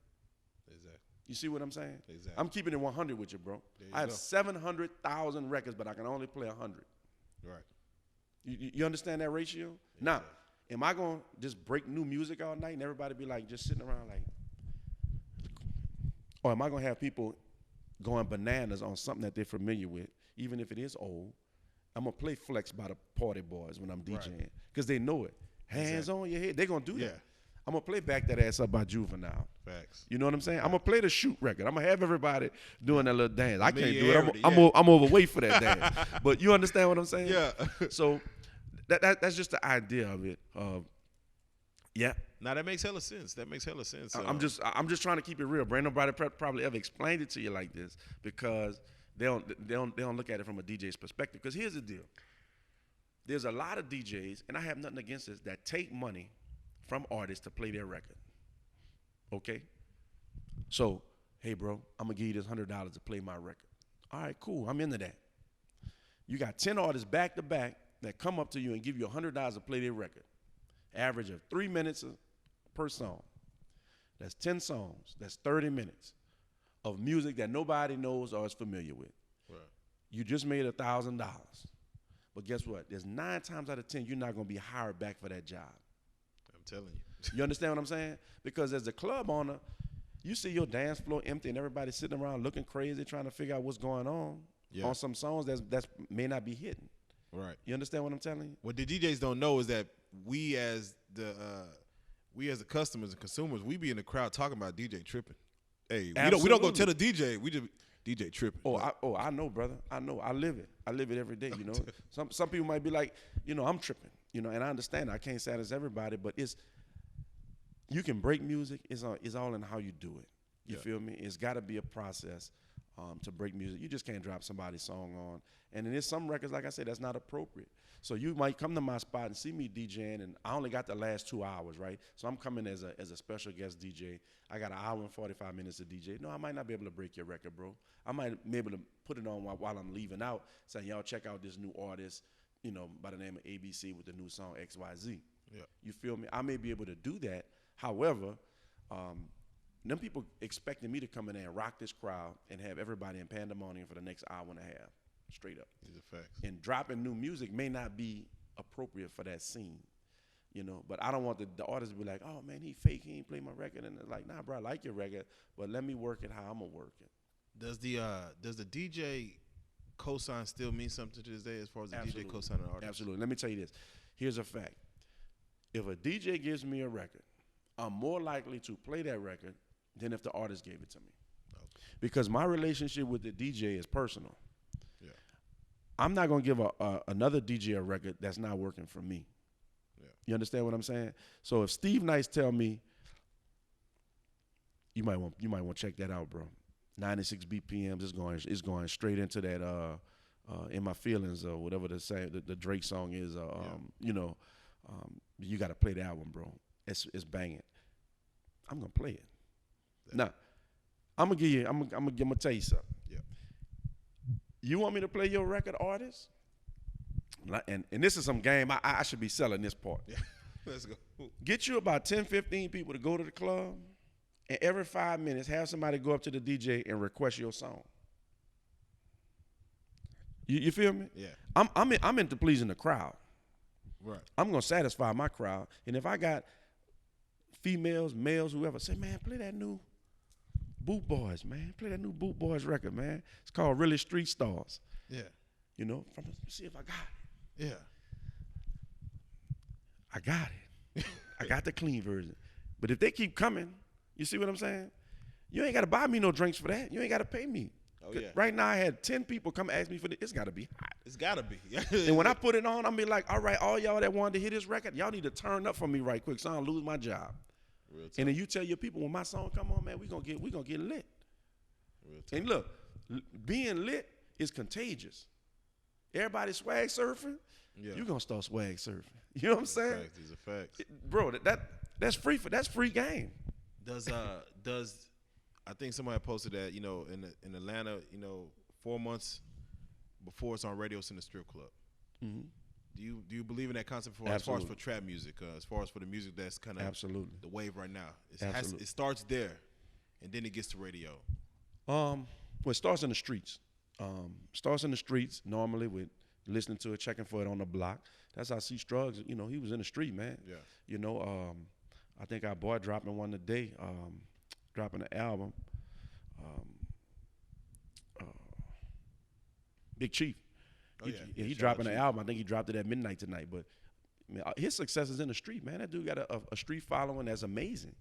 Exactly. You see what I'm saying? Exactly. I'm keeping it 100 with you, bro. I have 700,000 records, but I can only play 100. Right. You understand that ratio? Yeah. Now, am I going to just break new music all night and everybody be like just sitting around like, or am I going to have people going bananas on something that they're familiar with, even if it is old? I'm going to play Flex by the Party Boys when I'm DJing because they know it. Hands on your head. They're going to do that. I'm going to play Back That Ass Up by Juvenile. Facts. You know what I'm saying? I'm going to play the Shoot record. I'm going to have everybody doing that little dance. I can't do it. I'm I'm overweight for that dance. But you understand what I'm saying? Yeah. So that's just the idea of it. Yeah. Now that makes hella sense. I'm just trying to keep it real. Bro, ain't nobody probably ever explained it to you like this because they don't look at it from a DJ's perspective. Because here's the deal. There's a lot of DJs, and I have nothing against this, that take money from artists to play their record. Okay? So, hey, bro, I'm going to give you this $100 to play my record. All right, cool. I'm into that. You got 10 artists back to back that come up to you and give you $100 to play their record. Average of 3 minutes per song. That's 10 songs. That's 30 minutes of music that nobody knows or is familiar with. Right. You just made $1,000. But guess what? There's 9 times out of 10 you're not going to be hired back for that job. I'm telling you. You understand what I'm saying? Because as a club owner, you see your dance floor empty and everybody sitting around looking crazy trying to figure out what's going on on some songs that may not be hitting. Right. You understand what I'm telling you? What the DJs don't know is that we as the customers and consumers, we be in the crowd talking about DJ tripping. Hey, we don't go tell the DJ. We just DJ tripping. I know, brother. I know. I live it. I live it every day. You know, some people might be like, I'm tripping. And I understand. I can't satisfy everybody, but you can break music. It's all in how you do it. You feel me? It's got to be a process. to break music. You just can't drop somebody's song on. And then there's some records, like I said, that's not appropriate. So you might come to my spot and see me DJing, and I only got the last 2 hours, right? So I'm coming as a special guest DJ. I got an hour and 45 minutes to DJ. No, I might not be able to break your record, bro. I might be able to put it on while I'm leaving out, saying, y'all check out this new artist, by the name of ABC with the new song XYZ. Yeah. You feel me? I may be able to do that. However, them people expecting me to come in there and rock this crowd and have everybody in pandemonium for the next hour and a half, straight up. These are facts. And dropping new music may not be appropriate for that scene, But I don't want the artist to be like, oh, man, he fake, he ain't play my record. And it's like, nah, bro, I like your record, but let me work it how I'm going to work it. Does the DJ cosign still mean something to this day as far as the DJ cosign an artist? Absolutely. Let me tell you this. Here's a fact. If a DJ gives me a record, I'm more likely to play that record than if the artist gave it to me. Okay. Because my relationship with the DJ is personal. Yeah. I'm not going to give another DJ a record that's not working for me. Yeah. You understand what I'm saying? So if Steve Nice tell me, you might want to check that out, bro. 96 BPMs is going straight into that In My Feelings or whatever the Drake song is. You got to play the album, bro. It's banging. I'm gonna play it. Now, I'm gonna tell you something. Yeah. You want me to play your record, artist? And this is some game I should be selling this part. Yeah. Let's go. Get you about 10, 15 people to go to the club, and every 5 minutes have somebody go up to the DJ and request your song. You feel me? Yeah. I'm into pleasing the crowd. Right. I'm gonna satisfy my crowd, and if I got females, males, whoever, say, man, play that new Boot Boys, man. Play that new Boot Boys record, man. It's called Really Street Stars. Yeah. See if I got it. Yeah. I got it. I got the clean version. But if they keep coming, you see what I'm saying? You ain't got to buy me no drinks for that. You ain't got to pay me. Oh, yeah. Right now I had 10 people come ask me for this. It's got to be hot. It's got to be. And when I put it on, I'm be like, all right, all y'all that wanted to hear this record, y'all need to turn up for me right quick so I don't lose my job. Real and then you tell your people, when my song come on, man, we gonna get lit. Real and look, being lit is contagious. Everybody swag surfing, you gonna start swag surfing. You know what I'm saying? Facts. These are facts. Bro, that's free game. Does I think somebody posted that, in Atlanta, 4 months before it's on radio, it's in the strip club. Mm-hmm. Do you believe in that concept as far as for trap music, as far as for the music that's kind of the wave right now? It starts there, and then it gets to radio. Well, it starts in the streets. Starts in the streets normally with listening to it, checking for it on the block. That's how C Struggs, he was in the street, man. Yeah. I think our boy dropping one today, dropping an album. Big Chief. He dropping an album. I think he dropped it at midnight tonight. But man, his success is in the street, man. That dude got a street following that's amazing.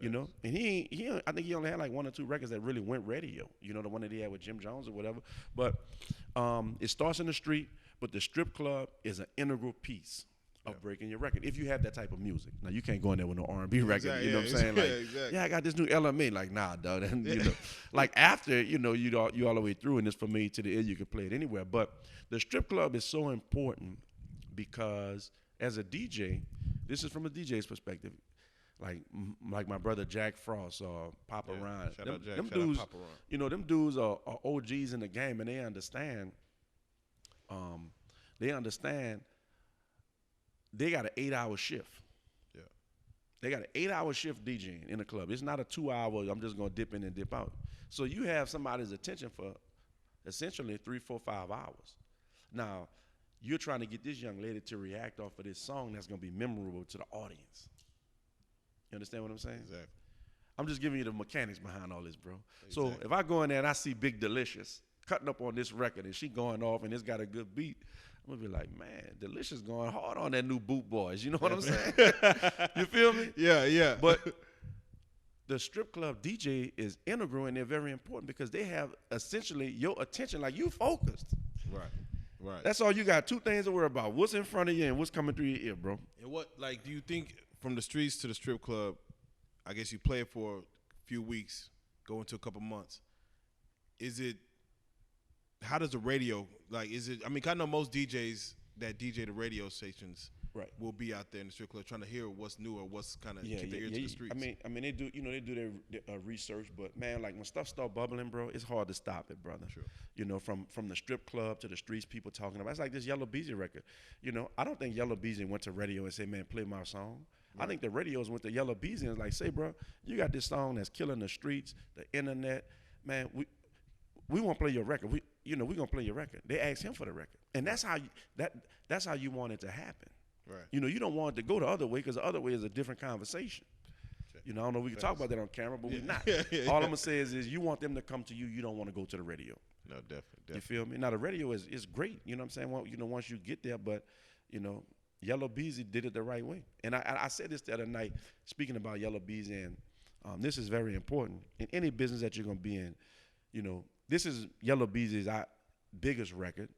And he I think he only had like 1 or 2 records that really went radio. The one that he had with Jim Jones or whatever. But it starts in the street, but the strip club is an integral piece of breaking your record. If you have that type of music. Now, you can't go in there with no R&B record. Exactly, you know what I'm saying? Like, exactly. I got this new LMA. Like, nah, dog. And, like after, you all the way through, and it's from me to the end, you can play it anywhere. But the strip club is so important because as a DJ, this is from a DJ's perspective. Like my brother Jack Frost or Papa Ron. Shout out Jack. Them Shout dudes, out Papa Ron. Them dudes are OGs in the game, and they understand. They got an 8-hour shift. Yeah. They got an 8-hour shift DJing in the club. It's not a 2-hour, I'm just going to dip in and dip out. So you have somebody's attention for essentially 3, 4, 5 hours. Now, you're trying to get this young lady to react off of this song that's going to be memorable to the audience. You understand what I'm saying? Exactly. I'm just giving you the mechanics behind all this, bro. Exactly. So if I go in there and I see Big Delicious cutting up on this record and she going off and it's got a good beat, I'm going to be like, man, Delicious going hard on that new Boot Boys. You know what I'm saying? You feel me? Yeah. But the strip club DJ is integral and they're very important because they have essentially your attention, like you focused. Right. That's all you got. 2 things to worry about. What's in front of you and what's coming through your ear, bro. And do you think from the streets to the strip club, I guess you play it for a few weeks, go into a couple months, how does the radio, like, is it, I mean, I know most DJs that DJ the radio stations will be out there in the strip club trying to hear what's new or what's kind of keep their ear to the streets. I mean, they do, they do their research, but man, like when stuff start bubbling, bro, it's hard to stop it, brother. Sure. You know, from the strip club to the streets, people talking about. It's like this Yellow Beezy record. You know, I don't think Yellow Beezy went to radio and said, man, play my song. Right. I think the radios went to Yellow Beezy and was like, say, bro, you got this song that's killing the streets, the internet, man. We won't play your record. We're gonna play your record. They asked him for the record, and that's how you want it to happen. Right. You know, you don't want it to go the other way because the other way is a different conversation. Okay. You know, I don't know if we can talk about that on camera, but we're not. All I'm gonna say is you want them to come to you. You don't want to go to the radio. No, definitely. You feel me? Now the radio is great. You know what I'm saying? Well, you know, once you get there, but you know, Yellow Beezy did it the right way. And I said this the other night, speaking about Yellow Beezy, and this is very important in any business that you're gonna be in. You know, this is Yellow Beezy's biggest record.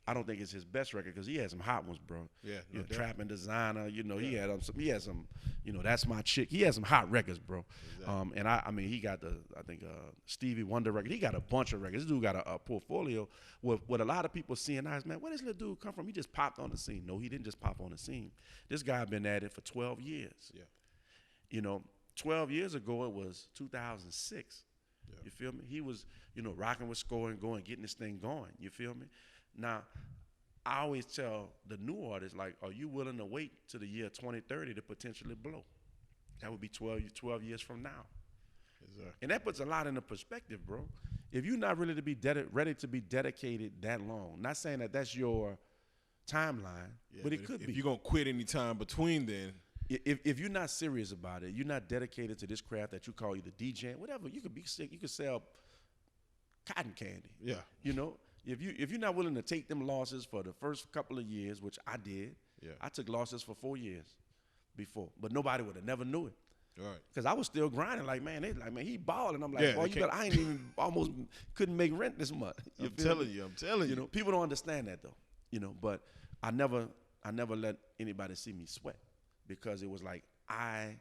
I don't think it's his best record because he had some hot ones, bro. Yeah, no, Trap and Designer. You know, he had some. You know, That's My Chick. He had some hot records, bro. Exactly. And I mean, he got Stevie Wonder record. He got a bunch of records. This dude got a portfolio. What a lot of people seeing now is, man, where does this little dude come from? He just popped on the scene. No, he didn't just pop on the scene. This guy been at it for 12 years. Yeah. You know, 12 years ago it was 2006. Yeah. You feel me? He was, you know, rocking with Score and going, getting this thing going. You feel me? Now, I always tell the new artists, like, are you willing to wait to the year 2030 to potentially blow? That would be 12 years from now. Exactly. And that puts a lot into perspective, bro. If you're not really ready to be dedicated that long, not saying that that's your timeline, but it could be. If you're going to quit any time between then. If you're not serious about it, you're not dedicated to this craft that you call either DJing, whatever, you could be sick, you could sell cotton candy. Yeah. You know? If you're not willing to take them losses for the first couple of years, which I did, I took losses for 4 years before, but nobody would have never knew it. Right. Because I was still grinding, like, man, he balling. I'm like, boy, I ain't even almost couldn't make rent this month. I'm telling you. You know, people don't understand that though. You know, but I never let anybody see me sweat because it was like I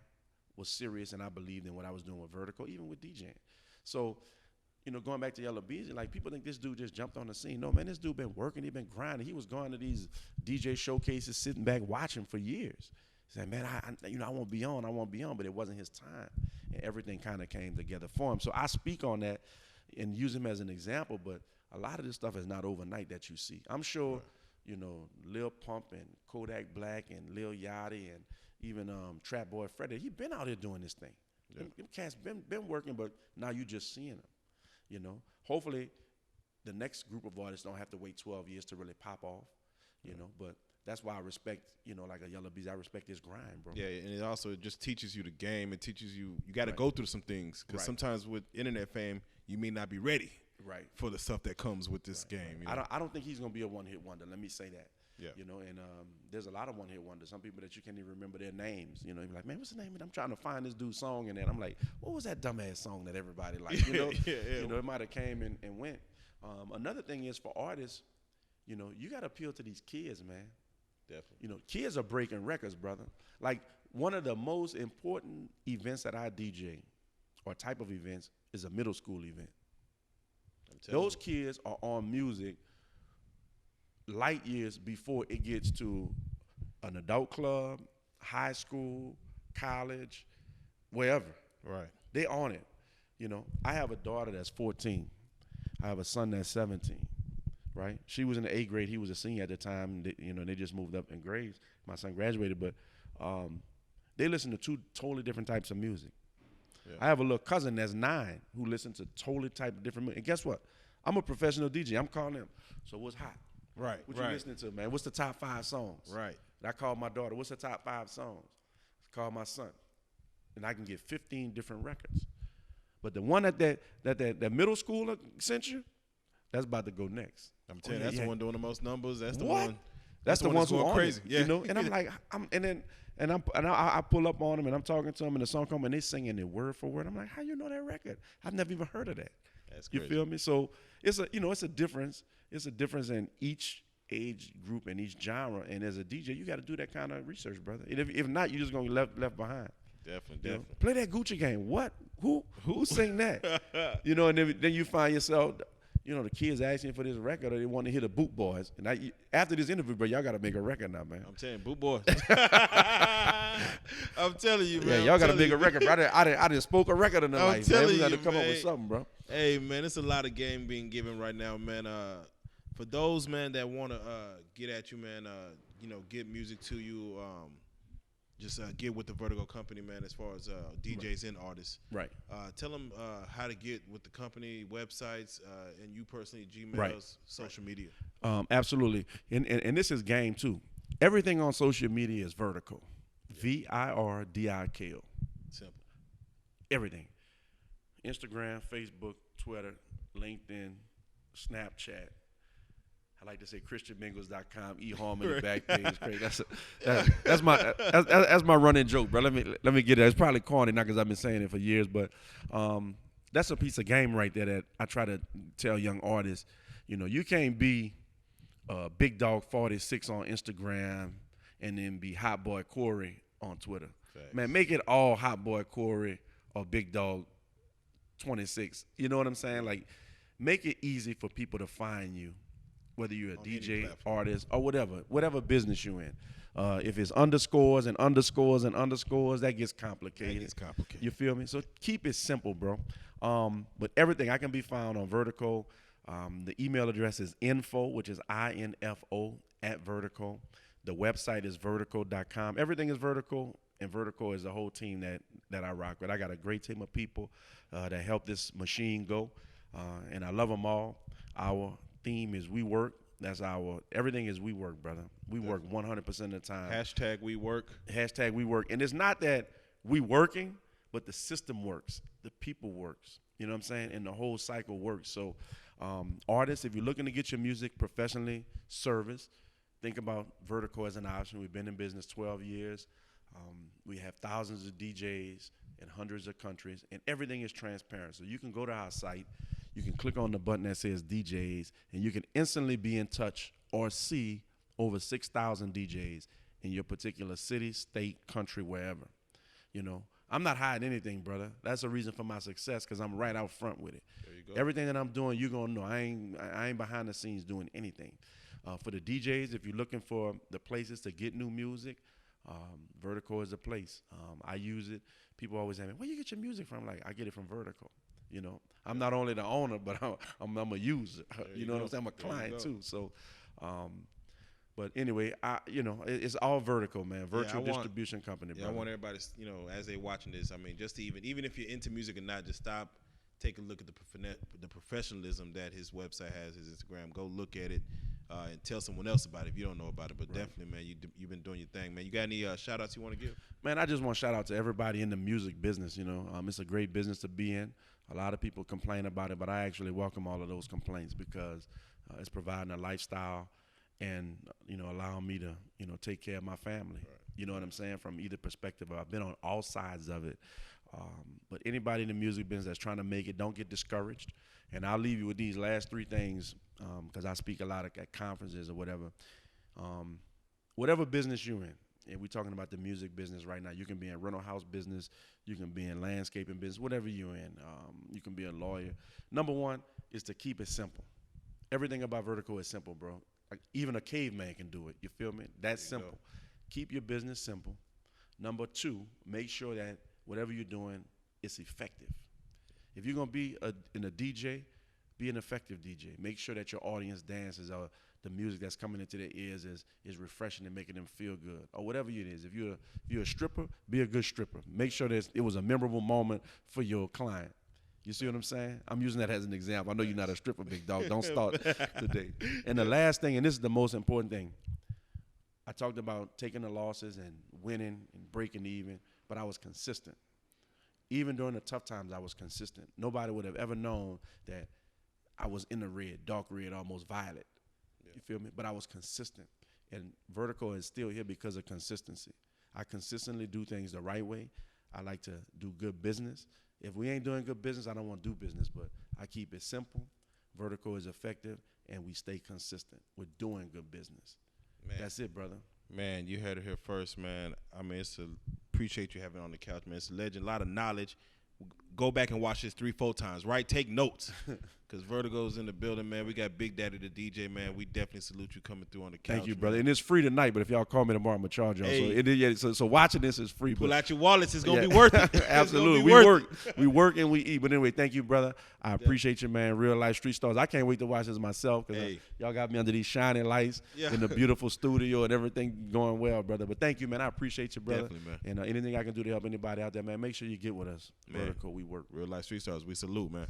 was serious and I believed in what I was doing with VirdiKO, even with DJing. So, you know, going back to Yellow Beezy, like people think this dude just jumped on the scene. No, man, this dude been working. He been grinding. He was going to these DJ showcases, sitting back watching for years. He said, man, I won't be on, but it wasn't his time, and everything kind of came together for him. So I speak on that and use him as an example. But a lot of this stuff is not overnight that you see. I'm sure, you know, Lil Pump and Kodak Black and Lil Yachty and even Trap Boy Freddy, he been out here doing this thing. Yeah. Them cats been working, but now you just seeing them. You know, hopefully the next group of artists don't have to wait 12 years to really pop off, you know, but that's why I respect, you know, like a Yellow Beezy, I respect his grind, bro. Yeah, and it also just teaches you the game. It teaches you got to go through some things because sometimes with internet fame, you may not be ready for the stuff that comes with this game. You know? I don't think he's going to be a one-hit wonder. Let me say that. Yeah. You know, and there's a lot of one-hit wonders. Some people that you can't even remember their names. You know, you're like, man, what's the name of it? I'm trying to find this dude's song, and then I'm like, what was that dumbass song that everybody liked? You know, you know, it might have came and went. Another thing is for artists, you know, you got to appeal to these kids, man. Definitely. You know, kids are breaking records, brother. Like one of the most important events that I DJ, or type of events, is a middle school event. Those kids are on music light years before it gets to an adult club, high school, college, wherever. Right. They on it. You know, I have a daughter that's 14. I have a son that's 17. Right? She was in the 8th grade. He was a senior at the time. You know, they just moved up in grades. My son graduated, but they listen to two totally different types of music. Yeah. I have a little cousin that's 9 who listens to totally type of different music. And guess what? I'm a professional DJ. I'm calling him. So what's hot? Right. What you listening to, man? What's the top 5 songs? Right. And I call my daughter. What's the top 5 songs? I call my son. And I can get 15 different records. But the one that middle schooler sent you, that's about to go next. I'm telling you, that's the one doing the most numbers. That's the what? one. That's the ones who are crazy. Yeah. You know, and I'm like, I pull up on them and I'm talking to them and the song come and they singing it word for word. I'm like, how you know that record? I've never even heard of that. That's crazy. You feel me? So it's a difference. It's a difference in each age group and each genre. And as a DJ, you got to do that kind of research, brother. And if not, you're just gonna get left behind. Definitely. You know? Play that Gucci game. What? Who sing that? You know, and then you find yourself. you know, the kids asking for this record or they want to hear the Boot Boys. And after this interview, bro, y'all got to make a record now, man. I'm telling you, Boot Boys. I'm telling you, man. Yeah, y'all got to make a record, bro. I done spoke a record in the life, man. We got to come up with something, bro. Hey, man, it's a lot of game being given right now, man. For those, man, that want to get at you, man, you know, get music to you, just get with the Vertigo company, man, as far as DJs and artists. Right. Tell them how to get with the company, websites, and you personally, Gmails, social media. Absolutely. And this is game, too. Everything on social media is VirdiKO. VirdiKO. Simple. Everything. Instagram, Facebook, Twitter, LinkedIn, Snapchat. I like to say ChristianMingles.com, eHarmony back page. Crazy. That's my running joke, bro. Let me get it. It's probably corny now because I've been saying it for years, but that's a piece of game right there that I try to tell young artists. You know, you can't be Big Dog 46 on Instagram and then be Hot Boy Corey on Twitter. Facts. Man, make it all Hot Boy Corey or Big Dog 26. You know what I'm saying? Like, make it easy for people to find you. Whether you're a DJ, artist, or whatever business you're in. If it's underscores and underscores and underscores, that gets complicated. You feel me? So keep it simple, bro. But everything, I can be found on VirdiKO. The email address is info, which is INFO @VirdiKO. The website is vertigo.com. Everything is VirdiKO, and VirdiKO is the whole team that I rock with. I got a great team of people that help this machine go, and I love them all. Our theme is we work. That's everything is we work, brother. We work 100% of the time. Hashtag we work. Hashtag we work. And it's not that we working, but the system works. The people works. You know what I'm saying? And the whole cycle works. So artists, if you're looking to get your music professionally serviced, think about VirdiKO as an option. We've been in business 12 years. We have thousands of DJs in hundreds of countries, and everything is transparent. So you can go to our site. You can click on the button that says DJs, and you can instantly be in touch or see over 6,000 DJs in your particular city, state, country, wherever. You know, I'm not hiding anything, brother. That's a reason for my success because I'm right out front with it. There you go. Everything that I'm doing, you're going to know. I ain't behind the scenes doing anything. For the DJs, if you're looking for the places to get new music, VirdiKO is a place. I use it. People always ask me, where you get your music from? Like, I get it from VirdiKO. You know, I'm not only the owner, but I'm a user. You know what I'm saying? I'm a client too. So, but anyway, it's all VirdiKO, man. Virtual distribution company, bro. I want everybody, you know, as they're watching this, I mean, just to even if you're into music or not, just stop, take a look at the professionalism that his website has, his Instagram. Go look at it and tell someone else about it if you don't know about it. But definitely, man, you've been doing your thing, man. You got any shout outs you want to give? Man, I just want to shout out to everybody in the music business. You know, it's a great business to be in. A lot of people complain about it, but I actually welcome all of those complaints because it's providing a lifestyle and, you know, allowing me to, you know, take care of my family. Right. You know what I'm saying? From either perspective, I've been on all sides of it. But anybody in the music business that's trying to make it, don't get discouraged. And I'll leave you with these last three things because I speak a lot at conferences or whatever. Whatever business you're in, and we're talking about the music business right now. You can be in rental house business. You can be in landscaping business, whatever you're in. You can be a lawyer. Number one is to keep it simple. Everything about VirdiKO is simple, bro. Like, even a caveman can do it. You feel me? That's simple. Go. Keep your business simple. Number two, make sure that whatever you're doing is effective. If you're going to be a DJ, be an effective DJ. Make sure that your audience dances or the music that's coming into their ears is refreshing and making them feel good, or whatever it is. If you're a stripper, be a good stripper. Make sure that it was a memorable moment for your client. You see what I'm saying? I'm using that as an example. I know you're not a stripper, big dog. Don't start today. And the last thing, and this is the most important thing, I talked about taking the losses and winning and breaking even, but I was consistent. Even during the tough times, I was consistent. Nobody would have ever known that I was in the red, dark red, almost violet. Yeah. You feel me? But I was consistent. And VirdiKO is still here because of consistency. I consistently do things the right way. I like to do good business. If we ain't doing good business, I don't want to do business, but I keep it simple. VirdiKO is effective, and we stay consistent. We're doing good business. Man. That's it, brother. Man, you heard it here first, man. I mean, appreciate you having it on the couch, man. It's a legend, a lot of knowledge. Go back and watch this 3-4 times, right? Take notes. because Vertigo's in the building, man. We got Big Daddy the DJ, man. We definitely salute you coming through on the couch. Thank you, brother. man. And it's free tonight, but if y'all call me tomorrow, I'm going to charge y'all. Hey. So watching this is free. Pull out your wallets. It's going to be worth it. Absolutely. We work and we eat. But anyway, thank you, brother. I appreciate you, man. Real life street stars. I can't wait to watch this myself because y'all got me under these shining lights in the beautiful studio and everything going well, brother. But thank you, man. I appreciate you, brother. Definitely, man. And anything I can do to help anybody out there, man, make sure you get with us. VirdiKO, we work. Real life street stars. We salute, man.